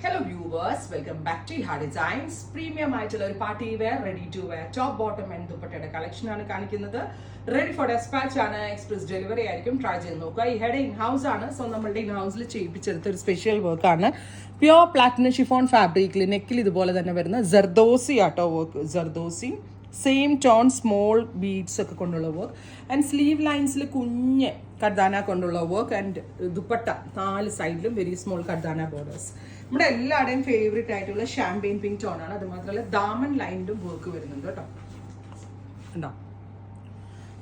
Hello viewers, welcome back to Ihar Designs. Premium ആയിട്ടുള്ള ഒരു party wear, ready to wear top bottom and ദുപ്പട്ടയുടെ collection ആണ് കാണിക്കുന്നത്. Ready for despatch ആണ്, express delivery ആയിരിക്കും. Try ചെയ്ത് നോക്കുക. ഇഹയുടെ ഇൻ ഹൗസ് ആണ്, സോ നമ്മളുടെ ഇൻ ഹൗസിൽ ചെയ്യിപ്പിച്ചെടുത്ത ഒരു സ്പെഷ്യൽ വർക്ക് ആണ്. പ്യോർ പ്ലാറ്റിനം ഷിഫോൺ ഫാബ്രിക്കിൽ നെക്കിൽ ഇതുപോലെ തന്നെ വരുന്ന ജർദോസി ആട്ടോ work. Zardozi same tone small beads ഒക്കെ കൊണ്ടുള്ള വർക്ക് ആൻഡ് സ്ലീവ് ലൈൻസിൽ കുഞ്ഞ് കർദാന കൊണ്ടുള്ള വർക്ക് ആൻഡ് ദുപ്പട്ട 4 സൈഡിലും വെരി സ്മോൾ കർദാന ബോർഡേഴ്സ്. നമ്മുടെ എല്ലാവരുടെയും ഫേവറേറ്റ് ആയിട്ടുള്ള ഷാമ്പെയിൻ പിങ്ക് ടോൺ ആണ്. അത് മാത്രമല്ല ദാമൻ ലൈനിലും വർക്ക് വരുന്നുണ്ട് കേട്ടോ. ഉണ്ടോ?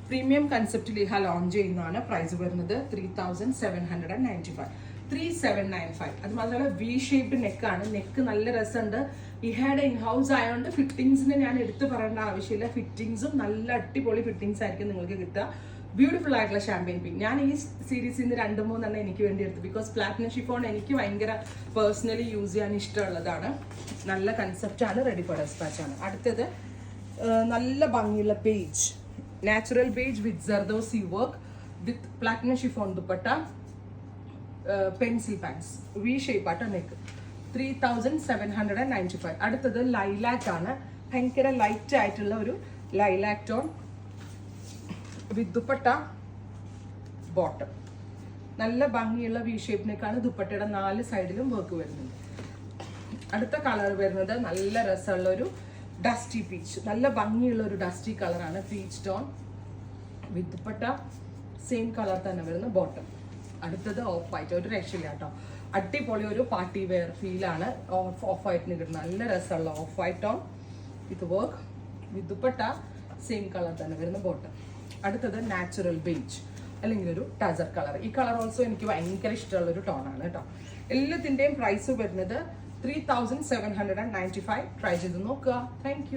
പ്രീമിയം കൺസെപ്റ്റിൽ ഇഹ ലോഞ്ച് ചെയ്യുന്നതാണ്. പ്രൈസ് വരുന്നത് 3795. 3795. അത് മാത്രമല്ല വി ഷേപ്ഡ് നെക്കാണ്. നെക്ക് നല്ല രസമുണ്ട്. ഇഹയുടെ ഇൻ ഹൗസ് ആയതുകൊണ്ട് ഫിറ്റിങ്സിന് ഞാൻ എടുത്തു പറയേണ്ട ആവശ്യമില്ല. ഫിറ്റിങ്സും നല്ല അടിപൊളി ഫിറ്റിങ്സ് ആയിരിക്കും നിങ്ങൾക്ക് കിട്ടുക. ബ്യൂട്ടിഫുൾ ആയിട്ടുള്ള ഷാമ്പെയിൻ പിങ്ക്. ഞാൻ ഈ സീരീസിൽ നിന്ന് 2-3 എനിക്ക് വേണ്ടി എടുത്തു. ബിക്കോസ് പ്ലാറ്റിനം ഷിഫോൺ എനിക്ക് ഭയങ്കര പേഴ്സണലി യൂസ് ചെയ്യാൻ ഇഷ്ടമുള്ളതാണ്. നല്ല കൺസെപ്റ്റാണ്. റെഡി ഫോർ ഡെസ്പാച്ച് ആണ്. അടുത്തത് നല്ല ഭംഗിയുള്ള beige, natural beige with zardozi work with platinum chiffon dupatta, pencil pants, V shape ആട്ടോ നെക്ക്. 3795. അടുത്തത് ലൈലാക്ക് ആണ്. ഭയങ്കര ലൈറ്റ് ആയിട്ടുള്ള ഒരു lilac tone with dupatta bottom. നല്ല ഭംഗിയുള്ള വി ഷേപ്പിനേക്കാണ്. ദുപ്പട്ടയുടെ 4 സൈഡിലും വർക്ക് വരുന്നുണ്ട്. അടുത്ത കളർ വരുന്നത് നല്ല രസമുള്ള ഒരു ഡസ്റ്റി പീച്ച്. നല്ല ഭംഗിയുള്ള ഒരു ഡസ്റ്റി കളറാണ്. Peach tone with dupatta same colour തന്നെ വരുന്ന ബോട്ടം. അടുത്തത് ഓഫ് വൈറ്റ്. ഒരു രക്ഷയില്ല കേട്ടോ. അടിപൊളി ഒരു പാർട്ടി വെയർ ഫീലാണ് ഓഫ് വൈറ്റിന് കിട്ടുന്നത്. നല്ല രസമുള്ള of white tone with work with dupatta same colour തന്നെ വരുന്ന ബോട്ടം. അടുത്തത് നാച്ചുറൽ ബേജ് അല്ലെങ്കിൽ ഒരു ടസർ കളർ. ഈ കളർ ഓൾസോ എനിക്ക് ഭയങ്കര ഇഷ്ടമുള്ള ഒരു ടോണാണ് കേട്ടോ. എല്ലാത്തിൻ്റെയും പ്രൈസ് വരുന്നത് 3795. ട്രൈ ചെയ്ത് നോക്കുക. Thank you.